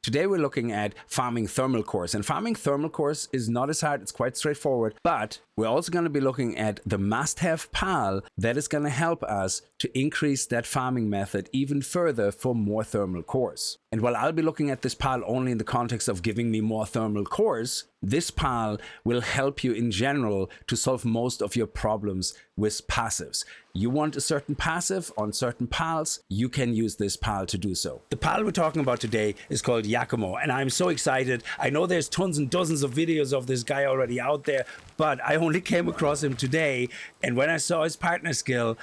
Today we're looking at farming thermal cores, and farming thermal cores is not as hard, it's quite straightforward, but we're also going to be looking at the must-have PAL that is going to help us to increase that farming method even further for more thermal cores. And while I'll be looking at this PAL only in the context of giving me more thermal cores, this PAL will help you in general to solve most of your problems with passives. You want a certain passive on certain PALs, you can use this PAL to do so. The PAL we're talking about today is called Yakumo, and I'm so excited. I know there's tons and dozens of videos of this guy already out there, but I only came across him today, and when I saw his partner skill,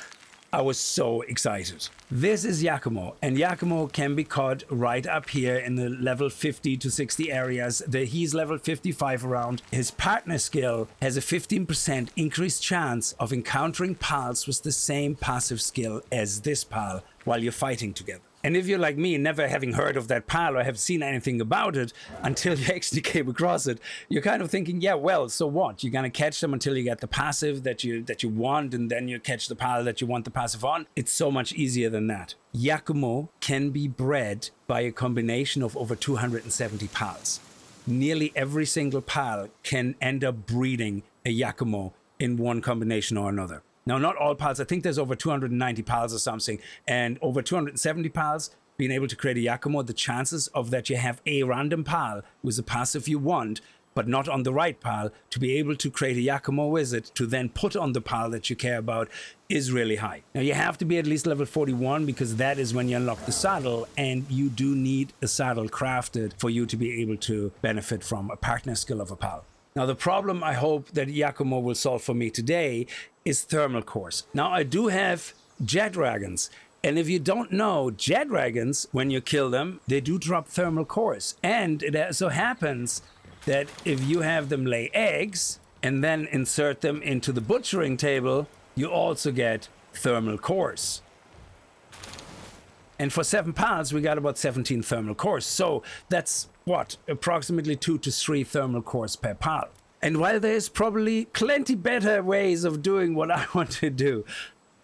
I was so excited. This is Yakumo, and Yakumo can be caught right up here in the level 50 to 60 areas. He's level 55 around. His partner skill has a 15% increased chance of encountering PALs with the same passive skill as this PAL while you're fighting together. And if you're like me, never having heard of that PAL or have seen anything about it until you actually came across it, you're kind of thinking, yeah, well, so what? You're going to catch them until you get the passive that you want, and then you catch the PAL that you want the passive on. It's so much easier than that. Yakumo can be bred by a combination of over 270 PALs. Nearly every single PAL can end up breeding a Yakumo in one combination or another. Now, not all PALs, I think there's over 290 PALs or something, and over 270 PALs, being able to create a Yakumo, the chances of that you have a random PAL with a passive you want, but not on the right PAL, to be able to create a Yakumo with it, to then put on the PAL that you care about, is really high. Now, you have to be at least level 41, because that is when you unlock the saddle, and you do need a saddle crafted for you to be able to benefit from a partner skill of a PAL. Now, the problem I hope that Yakumo will solve for me today is thermal cores. Now, I do have Jetragons, and if you don't know, Jetragons, when you kill them, they do drop thermal cores. And it so happens that if you have them lay eggs and then insert them into the butchering table, you also get thermal cores. And for 7 PALs, we got about 17 thermal cores. So that's what? Approximately 2 to 3 thermal cores per PAL. And while there's probably plenty better ways of doing what I want to do,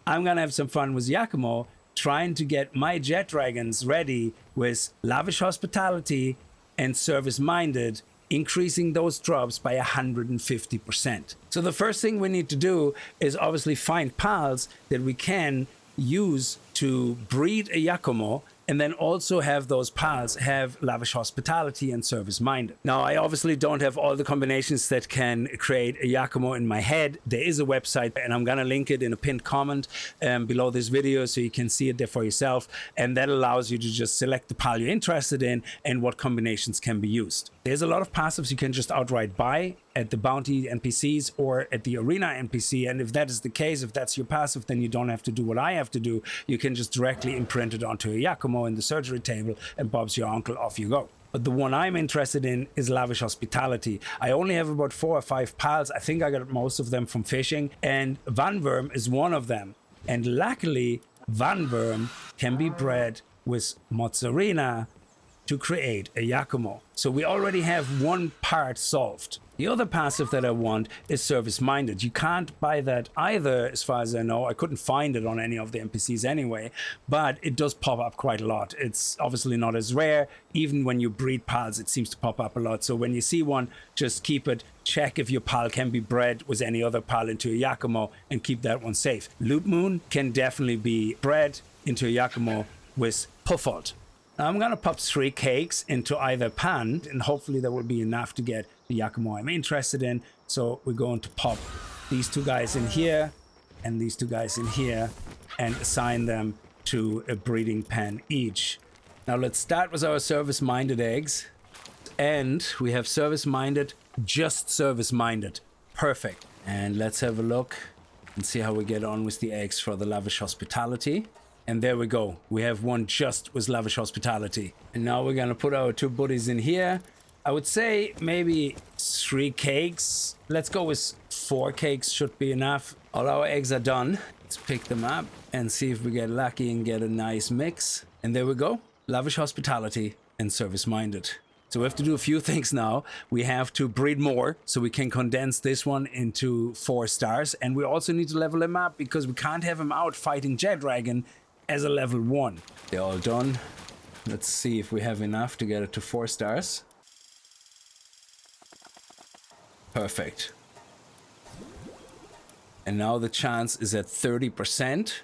I'm going to have some fun with Yakumo, trying to get my Jetragons ready with Lavish Hospitality and Service Minded, increasing those drops by 150%. So the first thing we need to do is obviously find PALs that we can use to breed a Yakumo, and then also have those PALs have Lavish Hospitality and Service Minded. Now, I obviously don't have all the combinations that can create a Yakumo in my head. There is a website, and I'm gonna link it in a pinned comment below this video so you can see it there for yourself, and that allows you to just select the PAL you're interested in and what combinations can be used. There's a lot of passives you can just outright buy at the bounty NPCs or at the arena NPC, and if that is the case, if that's your passive, then you don't have to do what I have to do. You can just directly imprint it onto a Yakumo in the surgery table, and Bob's your uncle, off you go. But the one I'm interested in is Lavish Hospitality. I only have about 4 or 5 PALs. I think I got most of them from fishing, and Vanworm is one of them. And luckily, Vanworm can be bred with Mozzarina to create a Yakumo. So we already have one part solved. The other passive that I want is Service Minded. You can't buy that either, as far as I know. I couldn't find it on any of the NPCs anyway, but it does pop up quite a lot. It's obviously not as rare. Even when you breed PALs, it seems to pop up a lot. So when you see one, just keep it. Check if your PAL can be bred with any other PAL into a Yakumo, and keep that one safe. Loot Moon can definitely be bred into a Yakumo with Palworld. Now I'm gonna pop 3 cakes into either pan, and hopefully that will be enough to get the Yakumo I'm interested in. So we're going to pop these 2 guys in here and these 2 guys in here and assign them to a breeding pan each. Now let's start with our Service Minded eggs, and we have Service Minded, just Service Minded. Perfect. And let's have a look and see how we get on with the eggs for the Lavish Hospitality. And there we go. We have one just with Lavish Hospitality. And now we're gonna put our 2 buddies in here. I would say maybe 3 cakes. Let's go with 4 cakes, should be enough. All our eggs are done. Let's pick them up and see if we get lucky and get a nice mix. And there we go. Lavish Hospitality and Service Minded. So we have to do a few things now. We have to breed more so we can condense this one into 4 stars. And we also need to level him up because we can't have him out fighting Jetragon as a level 1. They're all done. Let's see if we have enough to get it to 4 stars. Perfect. And now the chance is at 30%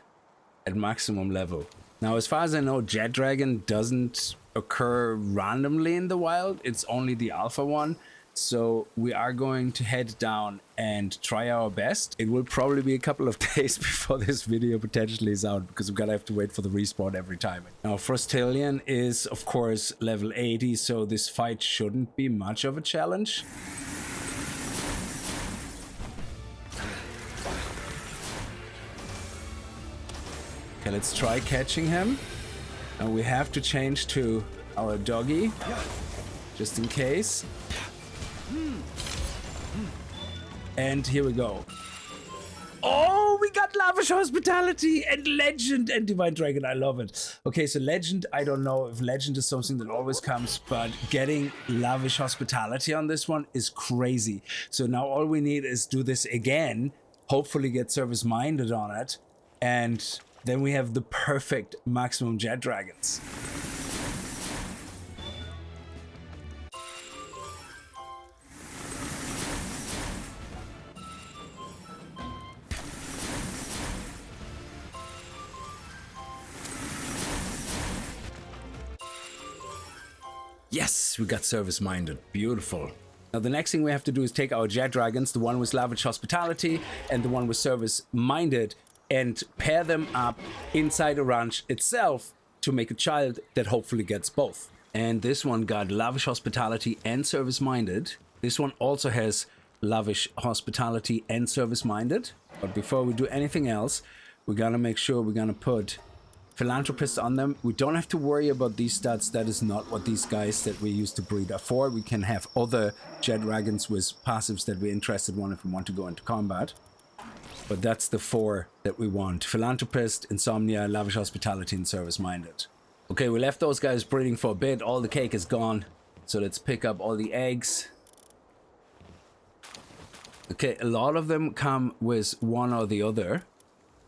at maximum level. Now, as far as I know, Jetragon doesn't occur randomly in the wild. It's only the alpha one. So we are going to head down and try our best. It will probably be a couple of days before this video potentially is out, because we're gonna have to wait for the respawn every time. Now, Frostalion is, of course, level 80, so this fight shouldn't be much of a challenge. Okay, let's try catching him. And we have to change to our doggy, just in case. And here we go. Oh, we got Lavish Hospitality and Legend and Divine Dragon. I love it. Okay, so Legend, I don't know if Legend is something that always comes, but getting Lavish Hospitality on this one is crazy. So now all we need is do this again, hopefully get Service Minded on it, and then we have the perfect maximum Jetragons. Yes, we got Service Minded. Beautiful. Now the next thing we have to do is take our Jetragons, the one with Lavish Hospitality and the one with Service Minded, and pair them up inside a ranch itself to make a child that hopefully gets both. And this one got Lavish Hospitality and Service Minded. This one also has Lavish Hospitality and Service Minded. But before we do anything else, we're gonna make sure we're gonna put Philanthropist on them. We don't have to worry about these stats. That is not what these guys that we used to breed are for. We can have other Jetragons with passives that we're interested in if we want to go into combat. But that's the 4 that we want. Philanthropist, Insomnia, Lavish Hospitality, and Service Minded. Okay, we left those guys breeding for a bit. All the cake is gone. So let's pick up all the eggs. Okay, a lot of them come with one or the other.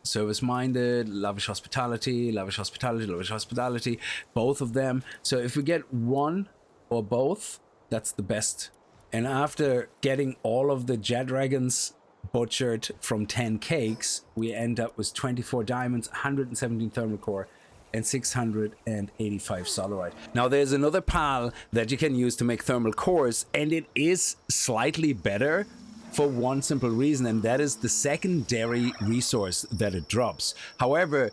Service Minded, Lavish Hospitality, Lavish Hospitality, Lavish Hospitality, both of them. So if we get one or both, that's the best. And after getting all of the Jetragons butchered from 10 cakes, we end up with 24 diamonds, 117 thermal core, and 685 solarite. Now there's another pal that you can use to make thermal cores, and it is slightly better for one simple reason, and that is the secondary resource that it drops. However,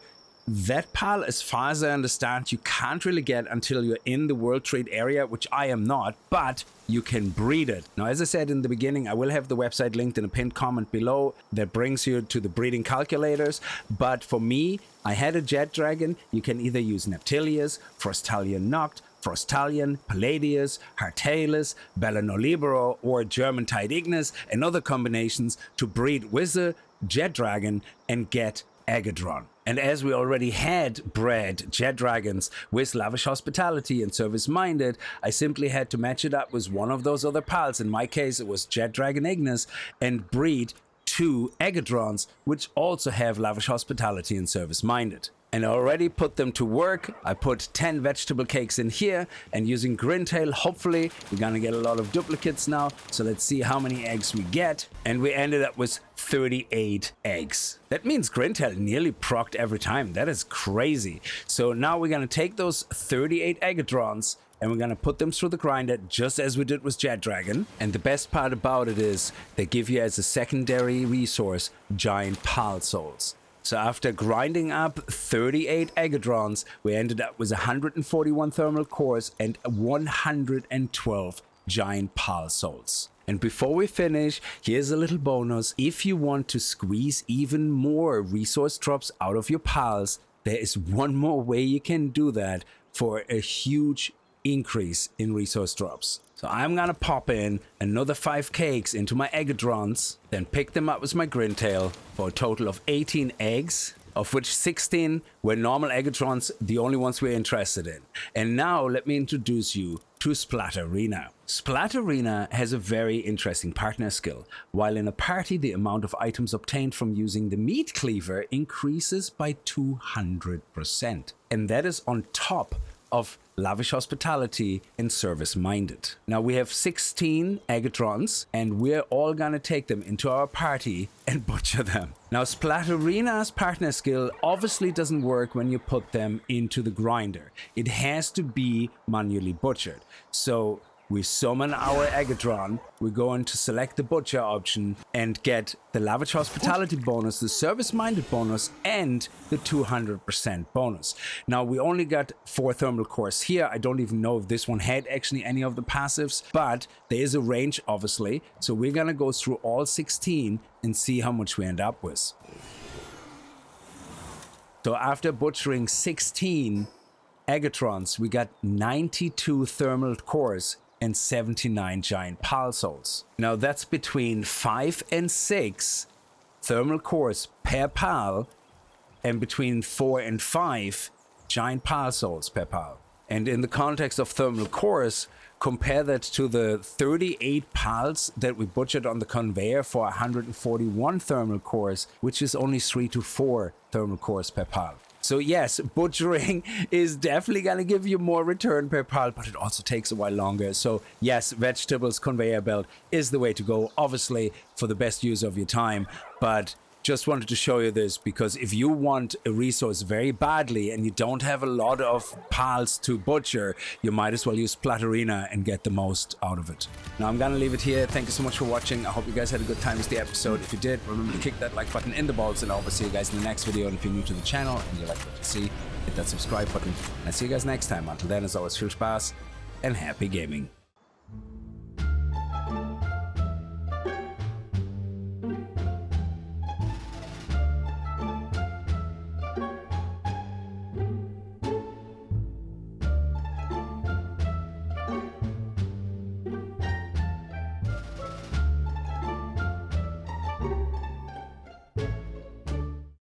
that pal, as far as I understand, you can't really get until you're in the World Trade area, which I am not, but you can breed it. Now, as I said in the beginning, I will have the website linked in a pinned comment below that brings you to the breeding calculators. But for me, I had a Jetragon. You can either use Neptilius, Frostalion Noct, Frostalion, Palladius, Hartalis, Bellanolibero, or German Tide Ignis, and other combinations to breed with a Jetragon and get Aegidron. And as we already had bred Jetragons with Lavish Hospitality and Service Minded, I simply had to match it up with one of those other pals. In my case, it was Jetragon Ignis, and breed 2 Aegidrons, which also have Lavish Hospitality and Service Minded. And I already put them to work. I put 10 vegetable cakes in here, and using Grintail, hopefully we're gonna get a lot of duplicates now. So let's see how many eggs we get. And we ended up with 38 eggs. That means Grintail nearly procced every time. That is crazy. So now we're gonna take those 38 Aegidrons and we're gonna put them through the grinder just as we did with Jetragon. And the best part about it is they give you as a secondary resource giant pal souls. So after grinding up 38 Aegidrons, we ended up with 141 thermal cores and 112 giant pal souls. And before we finish, here's a little bonus. If you want to squeeze even more resource drops out of your pals, there is one more way you can do that for a huge increase in resource drops. So I'm gonna pop in another 5 cakes into my Aegidrons, then pick them up with my Grintail for a total of 18 eggs, of which 16 were normal Aegidrons, the only ones we're interested in. And now let me introduce you to Splatterina. Splatterina has a very interesting partner skill. While in a party, the amount of items obtained from using the meat cleaver increases by 200%. And that is on top of Lavish Hospitality and Service Minded. Now we have 16 Aegidrons, and we're all gonna take them into our party and butcher them. Now Splatterina's partner skill obviously doesn't work when you put them into the grinder. It has to be manually butchered. So we summon our Aegidron, we're going to select the butcher option and get the Lavish Hospitality bonus, the Service Minded bonus, and the 200% bonus. Now we only got 4 thermal cores here. I don't even know if this one had actually any of the passives, but there is a range obviously. So we're gonna go through all 16 and see how much we end up with. So after butchering 16 Aegidrons, we got 92 thermal cores and 79 giant pal souls. Now that's between 5 and 6 thermal cores per pal, and between 4 and 5 giant pal souls per pal. And in the context of thermal cores, compare that to the 38 pals that we butchered on the conveyor for 141 thermal cores, which is only 3 to 4 thermal cores per pal. So yes, butchering is definitely going to give you more return per pal, but it also takes a while longer. So yes, vegetables conveyor belt is the way to go, obviously for the best use of your time. But just wanted to show you this because if you want a resource very badly and you don't have a lot of pals to butcher, you might as well use Splatterina and get the most out of it. Now I'm gonna leave it here. Thank you so much for watching. I hope you guys had a good time with the episode. If you did, remember to kick that like button in the balls, and I'll see you guys in the next video. And if you're new to the channel and you like what you see, hit that subscribe button. And I'll see you guys next time. Until then, as always, viel Spaß and happy gaming.